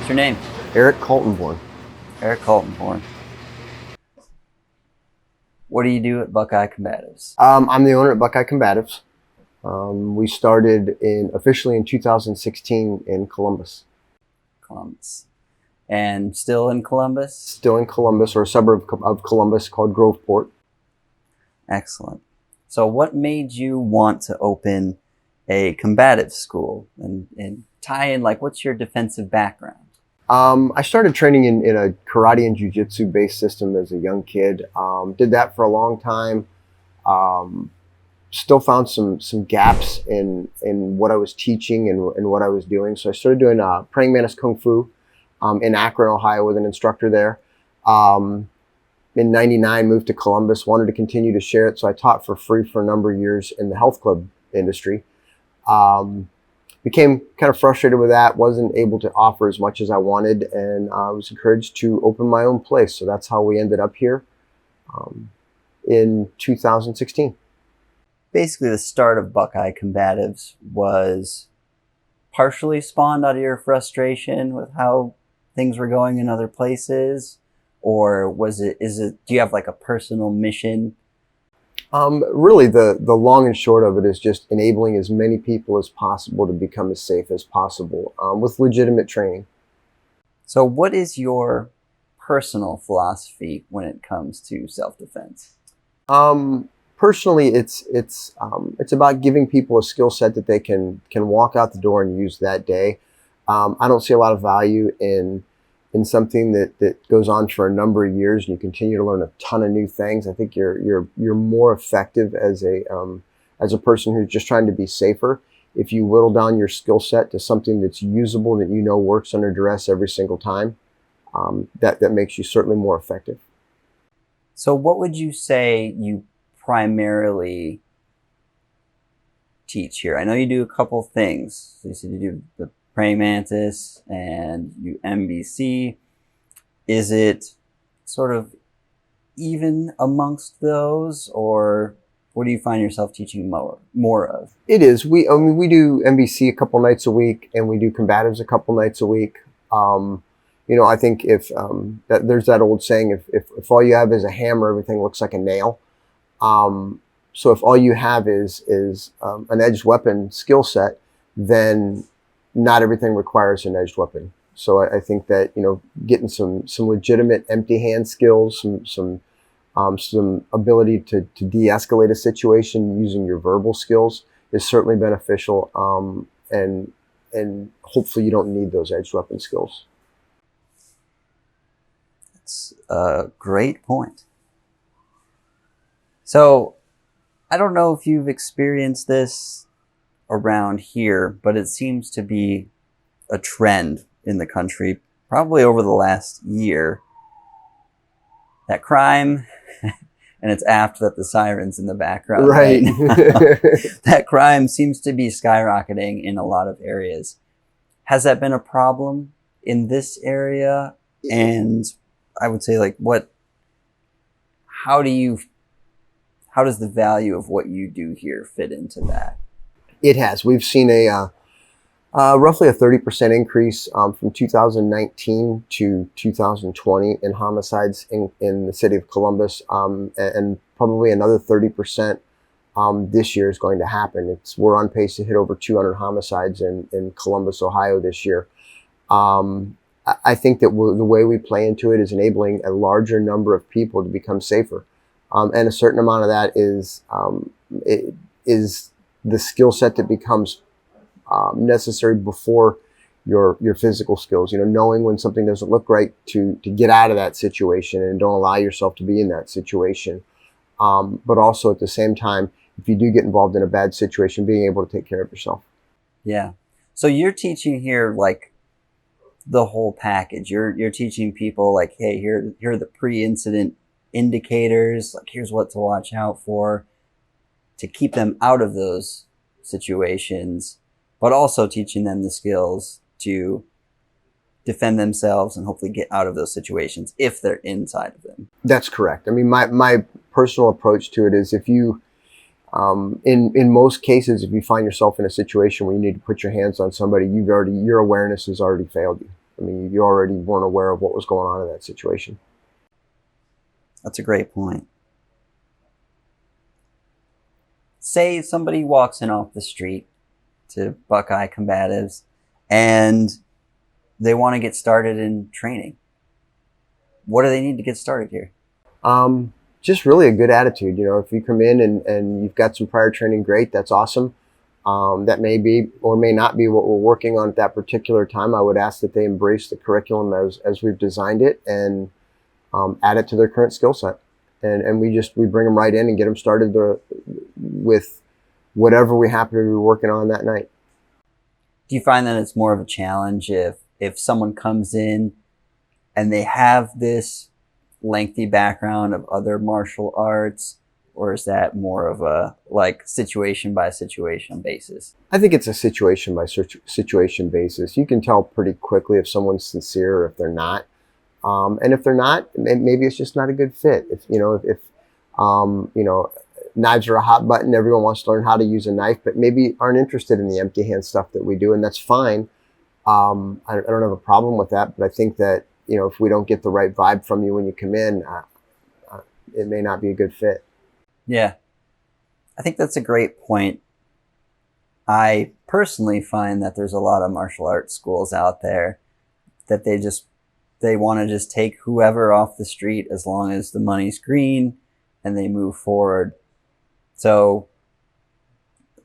What's your name? Eric Kaltenborn. Eric Kaltenborn. What do you do at Buckeye Combatives? I'm the owner at Buckeye Combatives. We started officially in 2016 in Columbus. Columbus. And still in Columbus? Still in Columbus, or a suburb of Columbus called Groveport. Excellent. So what made you want to open a combative school and tie in, like, what's your defensive background? I started training in a karate and jiu-jitsu based system as a young kid. Did that for a long time. Still found some gaps in what I was teaching and what I was doing. So I started doing Praying Mantis Kung Fu in Akron, Ohio, with an instructor there. In '99, moved to Columbus, wanted to continue to share it. So I taught for free for a number of years in the health club industry. Became kind of frustrated with that, wasn't able to offer as much as I wanted, and I was encouraged to open my own place. So that's how we ended up here in 2016. Basically, the start of Buckeye Combatives was partially spawned out of your frustration with how things were going in other places, or do you have like a personal mission? Really, the long and short of it is just enabling as many people as possible to become as safe as possible with legitimate training. So what is your personal philosophy when it comes to self-defense? Personally, it's about giving people a skill set that they can walk out the door and use that day. I don't see a lot of value in something that goes on for a number of years and you continue to learn a ton of new things. I think you're more effective as a person who's just trying to be safer if you whittle down your skill set to something that's usable, that you know works under duress every single time. That makes you certainly more effective. So what would you say you primarily teach here? I know you do a couple things. So you said you do the Praying Mantis and you MBC. Is it sort of even amongst those, or what do you find yourself teaching more of? It is. We do MBC a couple nights a week, and we do combatives a couple nights a week. I think if there's that old saying, if all you have is a hammer, everything looks like a nail. So if all you have is an edged weapon skill set, then not everything requires an edged weapon. So I think that, getting some legitimate empty hand skills, some ability to de-escalate a situation using your verbal skills is certainly beneficial. And hopefully you don't need those edged weapon skills. That's a great point. So I don't know if you've experienced this around here, but it seems to be a trend in the country, probably over the last year, that crime, and it's apt that the siren's in the background. Right. That crime seems to be skyrocketing in a lot of areas. Has that been a problem in this area? And I would say, like, how does the value of what you do here fit into that? It has. We've seen roughly a 30% increase from 2019 to 2020 in homicides in the city of Columbus, and probably another 30% this year is going to happen. We're on pace to hit over 200 homicides in Columbus, Ohio this year. I think that the way we play into it is enabling a larger number of people to become safer, and a certain amount of that is the skill set that becomes necessary before your physical skills. Knowing when something doesn't look right to get out of that situation and don't allow yourself to be in that situation. But also at the same time, if you do get involved in a bad situation, being able to take care of yourself. Yeah. So you're teaching here, like, the whole package. You're teaching people, like, hey, here are the pre-incident indicators. Like, here's what to watch out for to keep them out of those situations, but also teaching them the skills to defend themselves and hopefully get out of those situations if they're inside of them. That's correct. I mean, my personal approach to it is, if you, in most cases, if you find yourself in a situation where you need to put your hands on somebody, your awareness has already failed you. I mean, you already weren't aware of what was going on in that situation. That's a great point. Say somebody walks in off the street to Buckeye Combatives and they want to get started in training. What do they need to get started here? Just really a good attitude. You know, if you come in and you've got some prior training, great, that's awesome. That may be or may not be what we're working on at that particular time. I would ask that they embrace the curriculum as we've designed it and add it to their current skill set. And we bring them right in and get them started with whatever we happen to be working on that night. Do you find that it's more of a challenge if someone comes in and they have this lengthy background of other martial arts, or is that more of a like situation by situation basis? I think it's a situation by situation basis. You can tell pretty quickly if someone's sincere or if they're not. And if they're not, maybe it's just not a good fit. If knives are a hot button, everyone wants to learn how to use a knife, but maybe aren't interested in the empty hand stuff that we do, and that's fine. I don't have a problem with that, but I think that, you know, if we don't get the right vibe from you when you come in, it may not be a good fit. Yeah, I think that's a great point. I personally find that there's a lot of martial arts schools out there that they want to just take whoever off the street as long as the money's green and they move forward. So,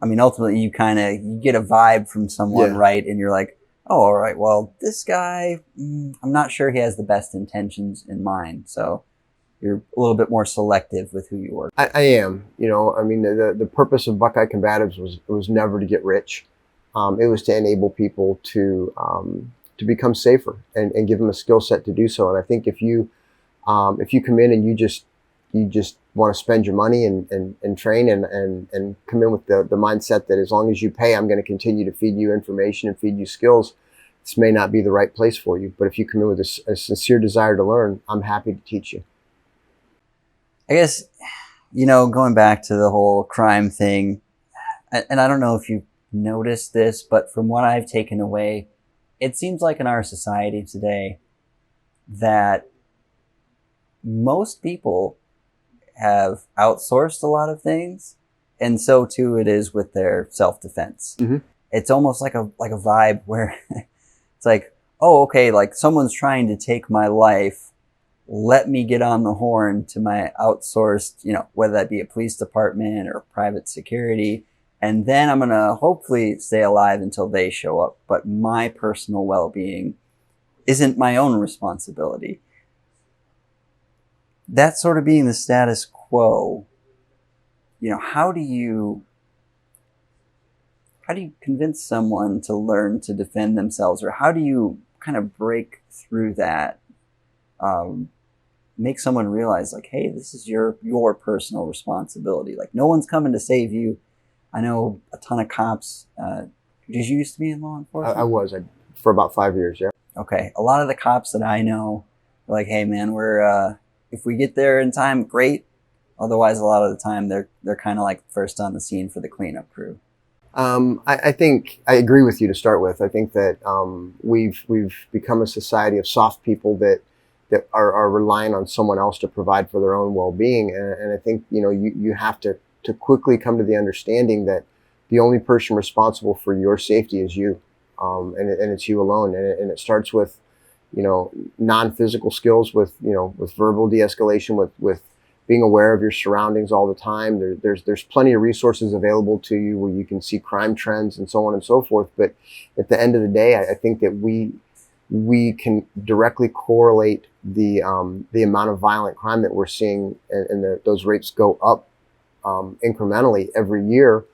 I mean, ultimately you get a vibe from someone, right? And you're like, oh, all right, well, this guy, I'm not sure he has the best intentions in mind. So you're a little bit more selective with who you work with. I am. You know, I mean, the purpose of Buckeye Combatives was never to get rich. It was to enable people to become safer and give them a skill set to do so. And I think if you come in and you just want to spend your money and train and come in with the mindset that as long as you pay, I'm going to continue to feed you information and feed you skills, this may not be the right place for you. But if you come in with a sincere desire to learn, I'm happy to teach you. I guess, you know, going back to the whole crime thing, and I don't know if you've noticed this, but from what I've taken away, it seems like in our society today that most people have outsourced a lot of things, and so too it is with their self-defense. Mm-hmm. It's almost like a vibe where it's like, oh, okay, like someone's trying to take my life. Let me get on the horn to my outsourced, you know, whether that be a police department or private security, and then I'm going to hopefully stay alive until they show up. But my personal well-being isn't my own responsibility. That sort of being the status quo, you know, how do you convince someone to learn to defend themselves, or how do you kind of break through that? Make someone realize, like, hey, this is your personal responsibility. Like, no one's coming to save you. I know a ton of cops. Did you used to be in law enforcement? I was for about 5 years, yeah. Okay. A lot of the cops that I know are like, hey, man, we're if we get there in time, great. Otherwise, a lot of the time, they're kind of like first on the scene for the cleanup crew. I think I agree with you to start with. I think that we've become a society of soft people that are relying on someone else to provide for their own well-being. And I think, you know, you have to quickly come to the understanding that the only person responsible for your safety is you. And it's you alone. And it starts with, you know, non-physical skills, with verbal de-escalation, with being aware of your surroundings all the time. There's plenty of resources available to you where you can see crime trends and so on and so forth. But at the end of the day, I think that we can directly correlate the amount of violent crime that we're seeing, and those rates go up incrementally every year,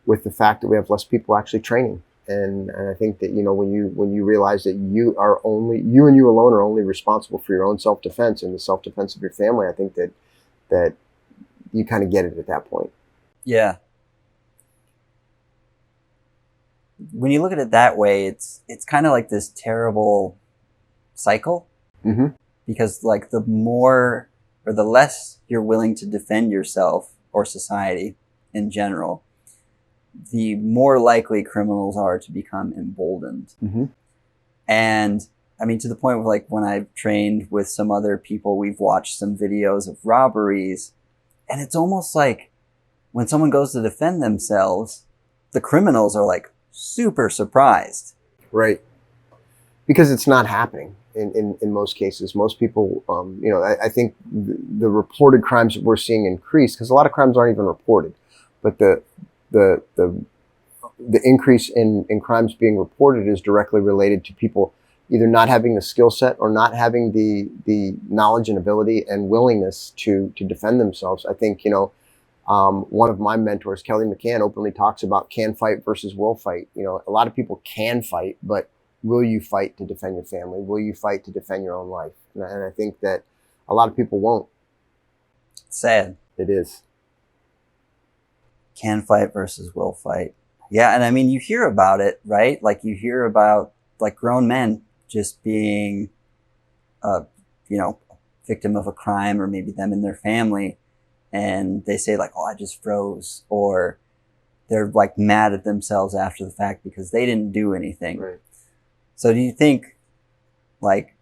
with the fact that we have less people actually training. And I think that, you know, when you realize that you and you alone are only responsible for your own self-defense and the self-defense of your family, I think that you kind of get it at that point. Yeah. When you look at it that way, it's kind of like this terrible cycle. Mm-hmm. Because like the more or the less you're willing to defend yourself or society in general, the more likely criminals are to become emboldened. Mm-hmm. And I mean, to the point where like when I've trained with some other people, we've watched some videos of robberies, and it's almost like when someone goes to defend themselves, the criminals are like super surprised. Right. Because it's not happening in most cases. Most people, I think the reported crimes that we're seeing increase, because a lot of crimes aren't even reported, but the increase in crimes being reported is directly related to people either not having the skill set or not having the knowledge and ability and willingness to defend themselves. I think, one of my mentors, Kelly McCann, openly talks about can fight versus will fight. A lot of people can fight, but will you fight to defend your family? Will you fight to defend your own life? And I think that a lot of people won't. Sad. It is. Can fight versus will fight. Yeah, and I mean, you hear about it, right? Like you hear about like grown men just being, victim of a crime, or maybe them and their family, and they say like, "Oh, I just froze," or they're like mad at themselves after the fact because they didn't do anything. Right. So do you think, like,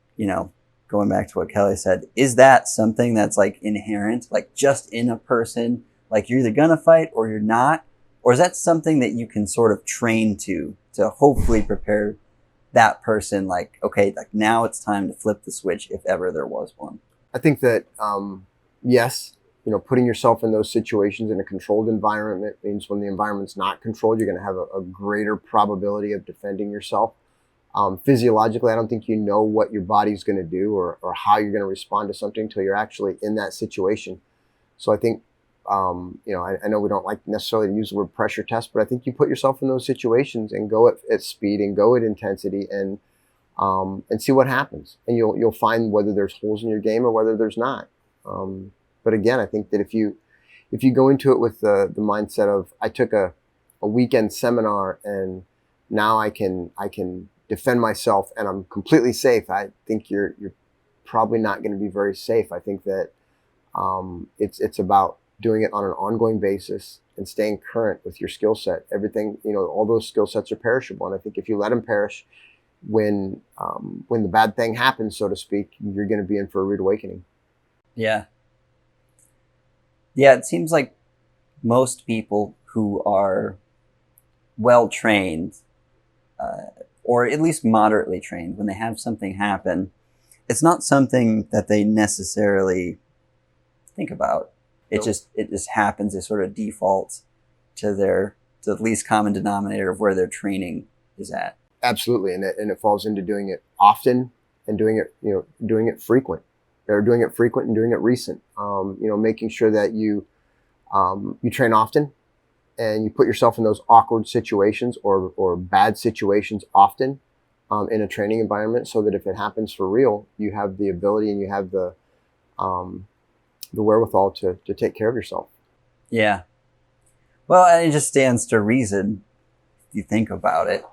going back to what Kelly said, is that something that's like inherent, like just in a person, like you're either gonna fight or you're not? Or is that something that you can sort of train to hopefully prepare that person, like, okay, like now it's time to flip the switch if ever there was one? I think that, yes, putting yourself in those situations in a controlled environment means when the environment's not controlled, you're going to have a greater probability of defending yourself. Physiologically, I don't think you know what your body's going to do or how you're going to respond to something until you're actually in that situation. So I think, I know we don't like necessarily to use the word pressure test, but I think you put yourself in those situations and go at speed and go at intensity and see what happens. And you'll find whether there's holes in your game or whether there's not. But again, I think that if you go into it with the mindset of, I took a weekend seminar and now I can defend myself and I'm completely safe, I think you're probably not going to be very safe. I think that it's about doing it on an ongoing basis and staying current with your skill set. Everything, all those skill sets are perishable. And I think if you let them perish, when the bad thing happens, so to speak, you're going to be in for a rude awakening. Yeah. Yeah, it seems like most people who are well trained, or at least moderately trained, when they have something happen, it's not something that they necessarily think about. It just happens. It sort of defaults to the least common denominator of where their training is at. Absolutely, and it falls into doing it often and doing it frequent, or doing it frequent and doing it recent. Making sure that you train often and you put yourself in those awkward situations or bad situations often in a training environment, so that if it happens for real, you have the ability and you have the wherewithal to take care of yourself. Yeah. Well, and it just stands to reason if you think about it.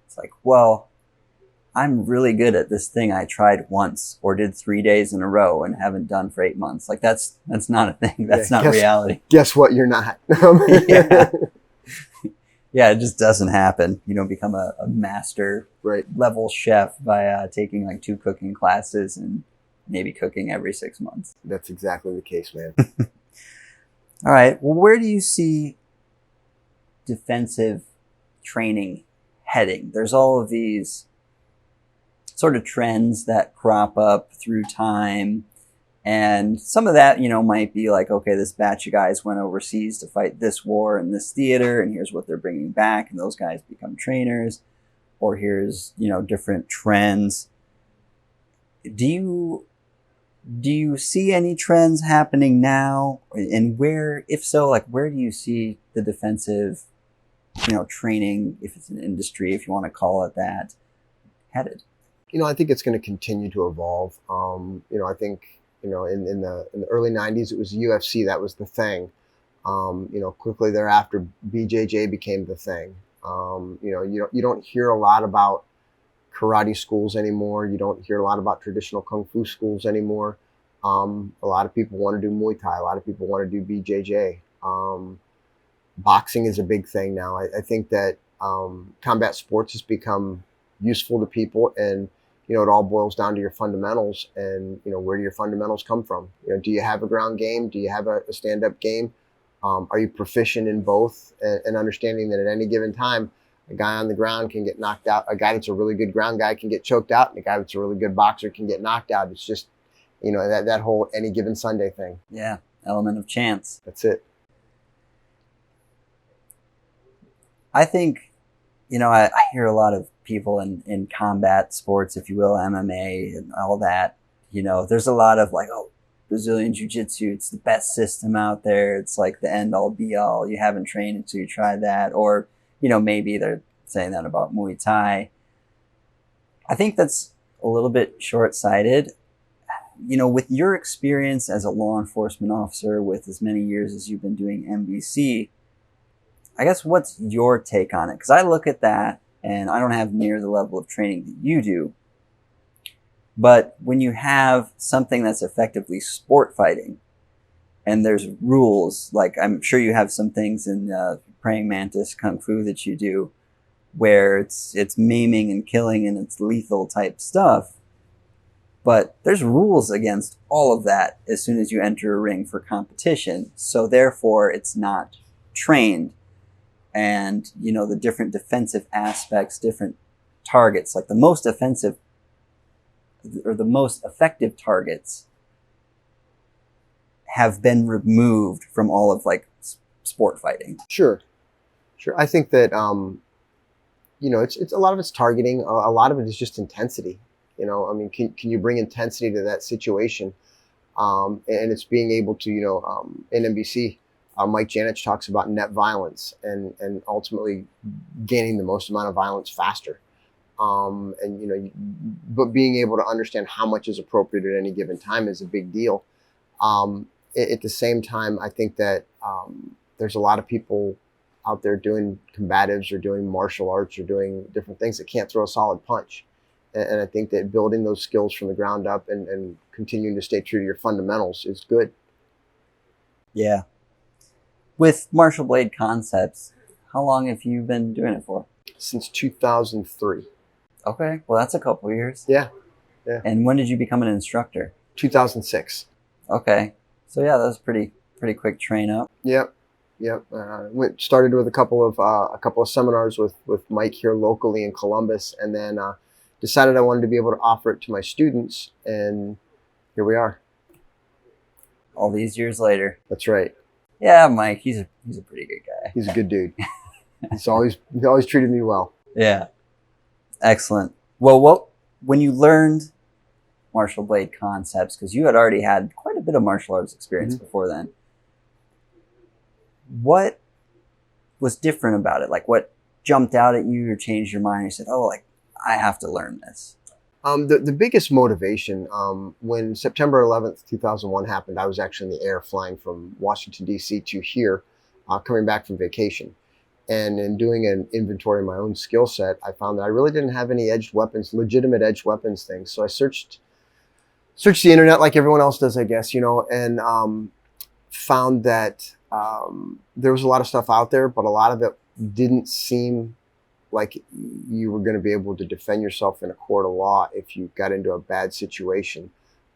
It's like, well, I'm really good at this thing I tried once or did 3 days in a row and haven't done for 8 months. Like that's not a thing. That's not reality. Guess what? You're not. Yeah. Yeah, it just doesn't happen. You don't become a master level chef by taking like 2 cooking classes and maybe cooking every 6 months. That's exactly the case, man. All right. Well, where do you see defensive training heading? There's all of these sort of trends that crop up through time. And some of that, might be like, okay, this batch of guys went overseas to fight this war in this theater, and here's what they're bringing back, and those guys become trainers. Or here's, different trends. Do you see any trends happening now? And where, if so, like where do you see the defensive, training, if it's an industry, if you want to call it that, headed? I think it's going to continue to evolve. I think, in the early 90s, it was UFC that was the thing. Quickly thereafter, BJJ became the thing. You don't hear a lot about karate schools anymore. You don't hear a lot about traditional kung fu schools anymore. A lot of people want to do Muay Thai. A lot of people want to do BJJ. Boxing is a big thing now. I think that combat sports has become useful to people, and it all boils down to your fundamentals, and where do your fundamentals come from? Do you have a ground game? Do you have a stand-up game? Are you proficient in both? And understanding that at any given time, a guy on the ground can get knocked out. A guy that's a really good ground guy can get choked out, and a guy that's a really good boxer can get knocked out. It's just, that whole any given Sunday thing. Yeah, element of chance. That's it. I think, I hear a lot of people in combat sports, if you will, MMA and all that. There's a lot of like, oh, Brazilian Jiu-Jitsu, it's the best system out there. It's like the end all be all. You haven't trained until you try that. Or, maybe they're saying that about Muay Thai. I think that's a little bit short-sighted. With your experience as a law enforcement officer with as many years as you've been doing MBC, I guess what's your take on it? Because I look at that and I don't have near the level of training that you do. But when you have something that's effectively sport fighting and there's rules, like I'm sure you have some things in Praying Mantis Kung Fu that you do where it's maiming and killing and it's lethal type stuff. But there's rules against all of that as soon as you enter a ring for competition. So therefore it's not trained. And, the different defensive aspects, different targets, like the most offensive or the most effective targets have been removed from all of like sport fighting. Sure. I think that, it's a lot of it's targeting. A lot of it is just intensity. Can you bring intensity to that situation? And it's being able to, in MBC, Mike Janich talks about net violence and ultimately gaining the most amount of violence faster. But being able to understand how much is appropriate at any given time is a big deal. At the same time, I think that there's a lot of people out there doing combatives or doing martial arts or doing different things that can't throw a solid punch. And I think that building those skills from the ground up and continuing to stay true to your fundamentals is good. Yeah. With Martial Blade Concepts, how long have you been doing it for? Since 2003. Okay. Well, that's a couple of years. Yeah. And when did you become an instructor? 2006. Okay. So yeah, that was pretty quick train up. Yep. Started with a couple of seminars with Mike here locally in Columbus, and then decided I wanted to be able to offer it to my students, and here we are. All these years later. That's right. Yeah, Mike, he's a pretty good guy. He's a good dude. He always treated me well. Yeah. Excellent. Well, when you learned Martial Blade Concepts, because you had already had quite a bit of martial arts experience before then, what was different about it? Like what jumped out at you or changed your mind? You said, oh, like I have to learn this. The biggest motivation, when September 11th, 2001 happened, I was actually in the air flying from Washington, D.C. to here, coming back from vacation. And in doing an inventory of my own skill set, I found that I really didn't have any edged weapons, legitimate edged weapons things. So I searched the internet like everyone else does, I guess, and found that there was a lot of stuff out there, but a lot of it didn't seem like you were going to be able to defend yourself in a court of law if you got into a bad situation.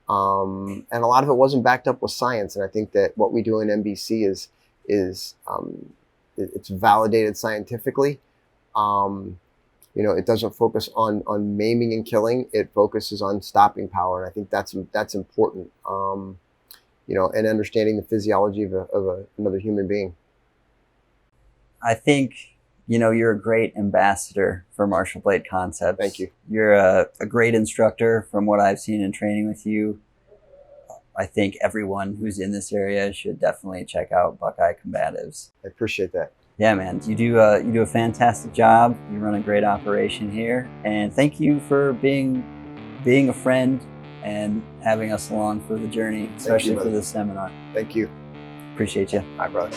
And a lot of it wasn't backed up with science. And I think that what we do in MBC is it's validated scientifically. It doesn't focus on maiming and killing. It focuses on stopping power. And I think that's important. And understanding the physiology of another human being. I think, you're a great ambassador for Martial Blade Concepts. Thank you. You're a great instructor from what I've seen in training with you. I think everyone who's in this area should definitely check out Buckeye Combatives. I appreciate that. Yeah, man, you do a fantastic job. You run a great operation here, and thank you for being a friend and having us along for the journey, especially for this seminar. Thank you. Appreciate you. Bye, brother.